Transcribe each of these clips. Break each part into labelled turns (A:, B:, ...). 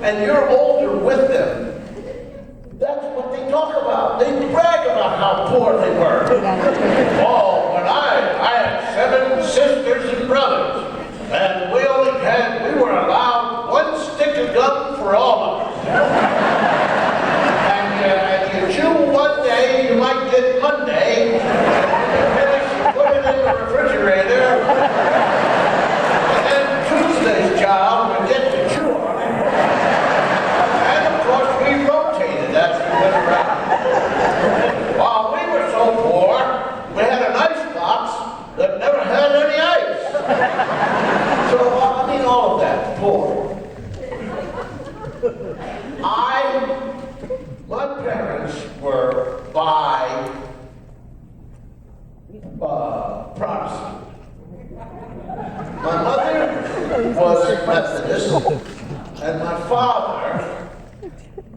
A: and you're older with them, that's what they talk about. They brag about how poor they were. Oh, when I had 7 sisters and brothers, and we were allowed 1 stick of gum for all of us. And you chew one day, you might get Monday, and when you finish, you put it in the refrigerator, and then Tuesday's child would get to chew on it. And of course, we rotated as we went around. While we were so poor, we had an ice box that never had any ice. So, I mean, all of that, poor. My parents were by Protestant. My mother was Methodist, and my father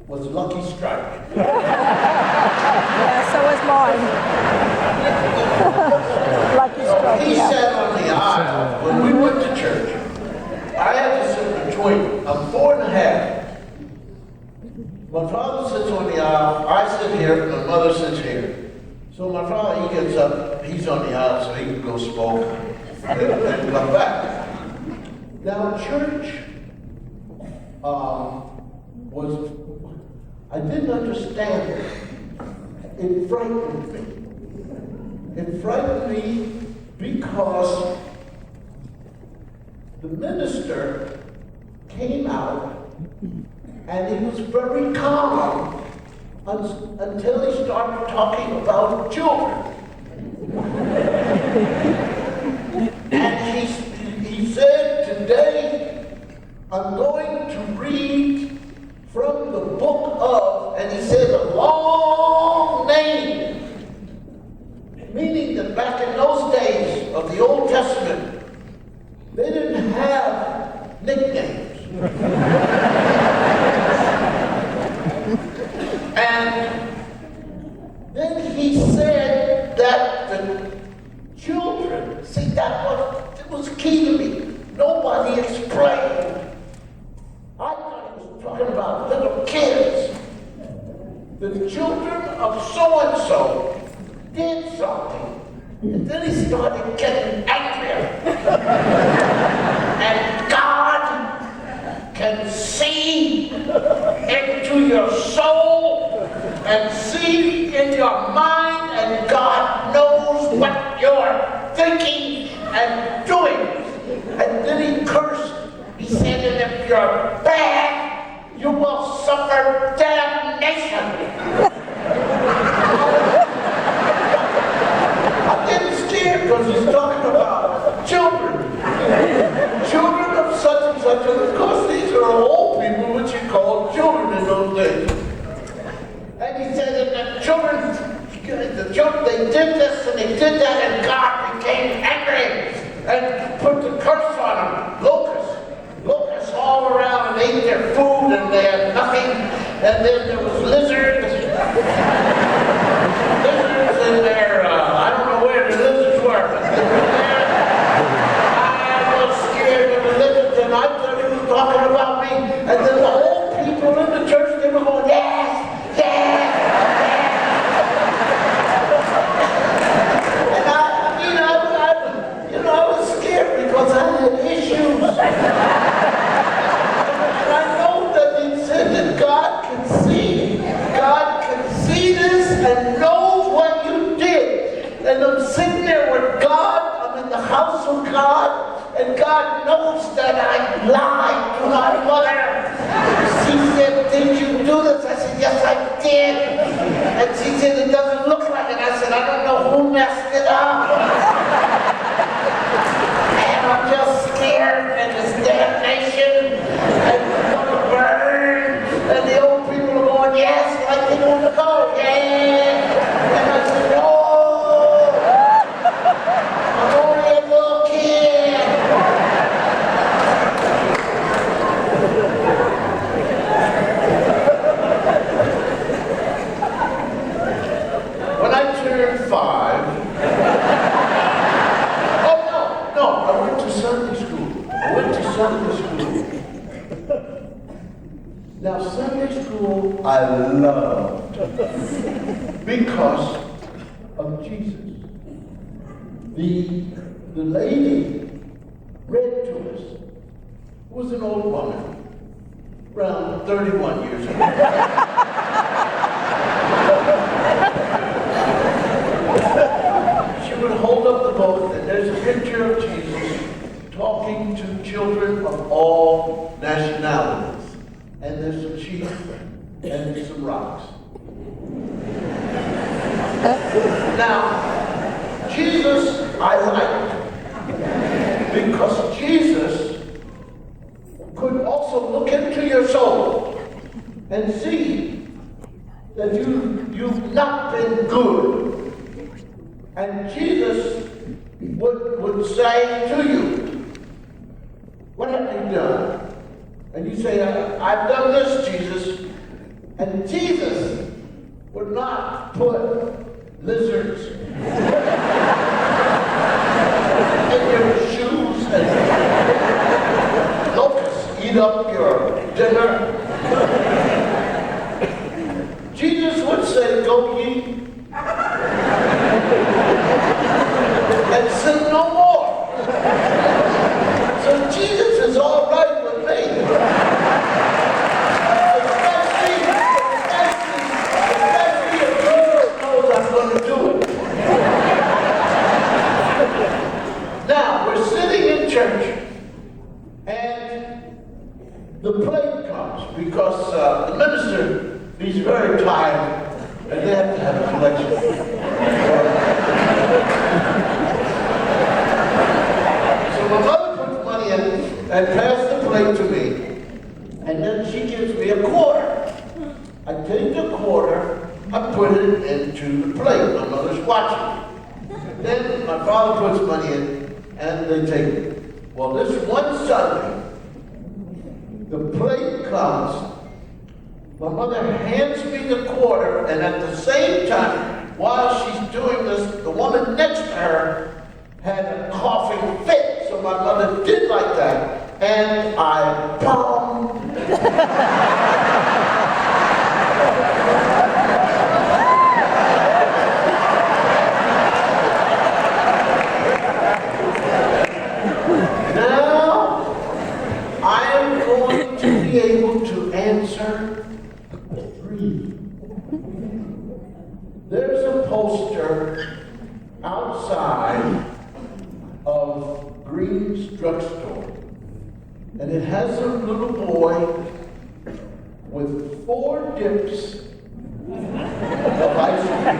A: was Lucky Strike.
B: Yeah, so was mine. Lucky Strike.
A: He sat on the aisle when we went to church. I had to sit between. I'm 4 and a half. My father sits on the aisle, I sit here, my mother sits here. So my father, he gets up, he's on the aisle so he can go smoke and come back. Now church I didn't understand it. It frightened me. It frightened me because the minister came out and he was very calm until he started talking about children. And he said, today I'm going to read from the book of, and he said a long name, meaning that back in those days of the Old Testament, they didn't have nicknames. And then he said that the children, see, it was key to me. Nobody explained. I thought he was talking about little kids. The children of so-and-so did something. And then he started getting angrier. And God can see into your soul and see in your mind, and God knows what you're thinking and doing. And then he cursed. He said, and if you're bad, you will suffer damnation. I'm getting scared because he's talking about children. Children of such and such, and of course these are old people which he called children in those days. And he said that the children, they did this and they did that, and God became angry and put the curse on them. Locusts all around and ate their food, and they had nothing. And then there was lizards. Lizards in there, I don't know where the lizards were, but they were there. I was scared of the lizards, and I thought he was talking about me. And then the whole people in the church, they were going, yes, yes, yes. And I was scared because I had issues. And I know that he said that God can see. God can see this and knows what you did. And I'm sitting there with God. I'm in the house of God. And God knows that I lied to my mother. She said, did you do this? I said, yes, I did. And she said, it doesn't look like it. I said, I don't know who messed it up. And I'm just scared, and this damnation, and it's gonna burn. And the old people are going, yes, like they want to go, yeah. And I said, no, I'm only a little kid. When I turned 5, I went to Sunday school. Now, Sunday school I loved because of Jesus. The lady read to us, who was an old woman, around 31 years old. She would hold up the book, and there's a picture of Jesus talking to children of all nationalities. And there's some sheep, and there's some rocks. Now, Jesus I liked, because Jesus could also look into your soul and see that you've not been good. And Jesus would say to you, what have you done? And you say, I've done this, Jesus. And Jesus would not put lizards in your shoes and locusts eat up your dinner. Jesus would say, go ye and sin no more. So Jesus is all right with me. Especially if Jesus knows I'm going to do it. Now, we're sitting in church, and the plate comes because the minister, he's very tired, and they have to have a collection. So my mother puts money in and passes the plate to me, and then she gives me a quarter. I take the quarter, I put it into the plate. My mother's watching. Then my father puts money in, and they take it. Well, this one Sunday, the plate comes. My mother hands me the quarter, and at the same time, while she's doing this, the woman next to her had a coughing fit. So my mother did like that, and I bombed. Now, I am going to be able to answer. There's a poster outside of Green's drugstore, and it has a little boy with 4 dips of ice cream.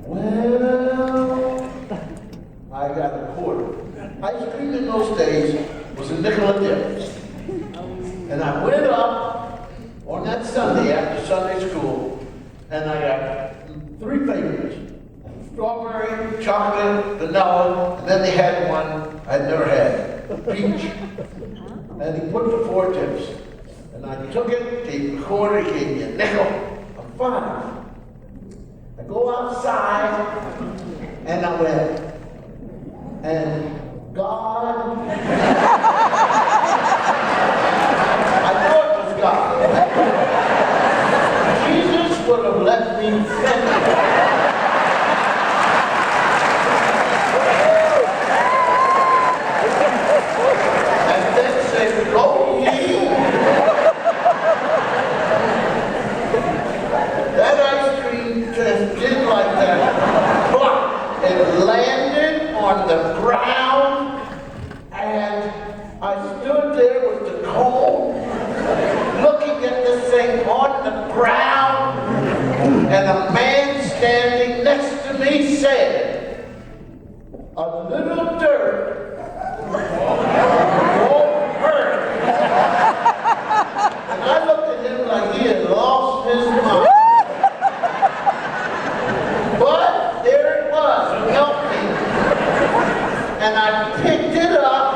A: Well, I got a quarter. Ice cream in those days was a nickel a dip. And I went up on that Sunday after Sunday school, and I got 3 favorites. Strawberry, chocolate, vanilla, and then they had one I'd never had, peach. And he put the 4 tips. And I took it, gave him a quarter, he gave me a nickel. I'm fine. I go outside, and I went, and God, I know it was God. Jesus would have let me finish. And then said, go ye. That ice cream just did like that. Plop. It landed on the ground, and I stood there with the cone, looking at this thing on the ground, and a man standing next to me said, a little dirt won't hurt. And I looked at him like he had lost his mind. But there it was, melting. And I picked it up,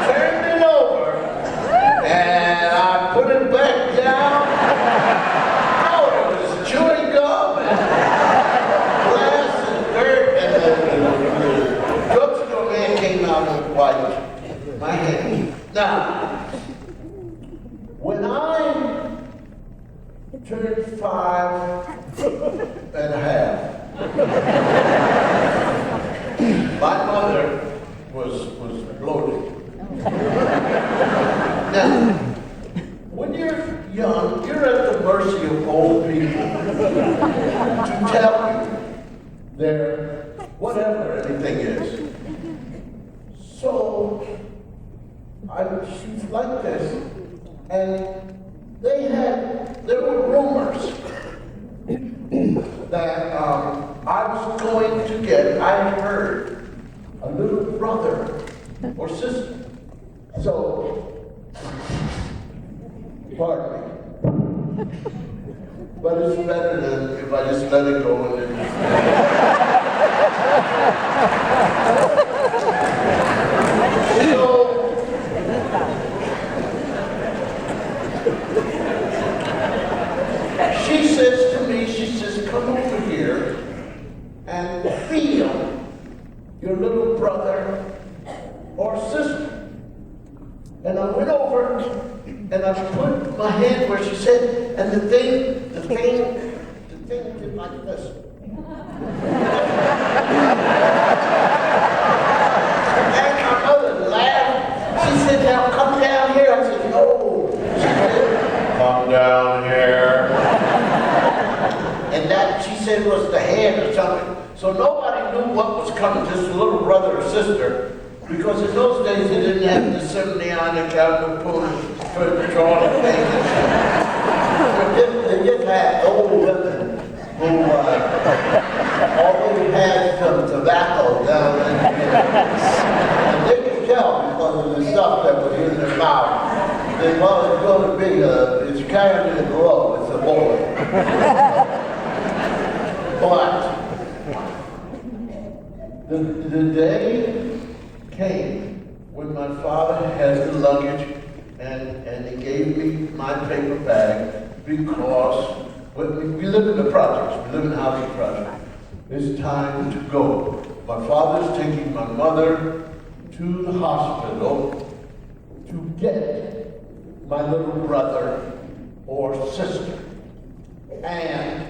A: turned it over, and I put it back down. Oh, it was chewing gum and glass and dirt and My mother was bloated. Now, when you're young, you're at the mercy of old people to tell you their whatever anything is. So, she's like this, and there were rumors that I was going to get, I had heard, a little brother or sister. So, pardon me. But it's better than if I just let it go and then so, she says to me, she says, come over here and feel your little brother or sister. And I went over and I put my hand where she said, and the thing did like this. And my mother laughed. She said, now come down here. I said, no. She said, come down here. And that, she said, was the hand or something. So nobody knew what was coming, just a little brother or sister. Because in those days they didn't have the symbionic alcohol for drawing things. They just had old women who always had some tobacco down in there. And they could tell because of the stuff that was in their mouth. They thought it was going to be it's carrying a glow, it's a boy. But the day came when my father had the luggage and he gave me my paper bag because we live in the projects, we live in the housing project. It's time to go. My father's taking my mother to the hospital to get my little brother or sister. And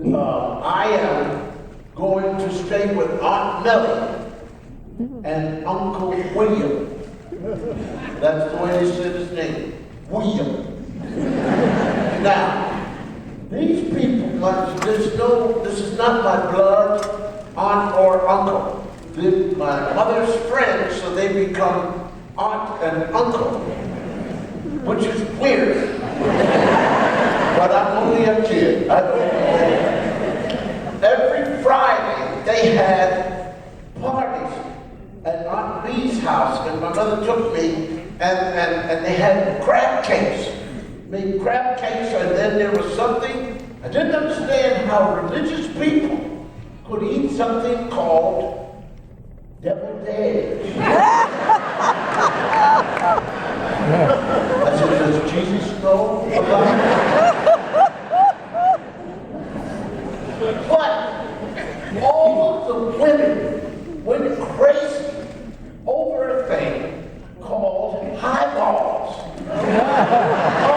A: I am going to stay with Aunt Millie and Uncle William. That's the way they said his name, William. Now, these people, this is not my blood aunt or uncle. They're my mother's friends, so they become aunt and uncle, which is weird. But I'm only a kid. I don't know. Every Friday, they had parties at Aunt Lee's house, and my mother took me, and they had crab cakes. Made crab cakes, and then there was something, I didn't understand how religious people could eat something called deviled eggs. I said, does Jesus know about it?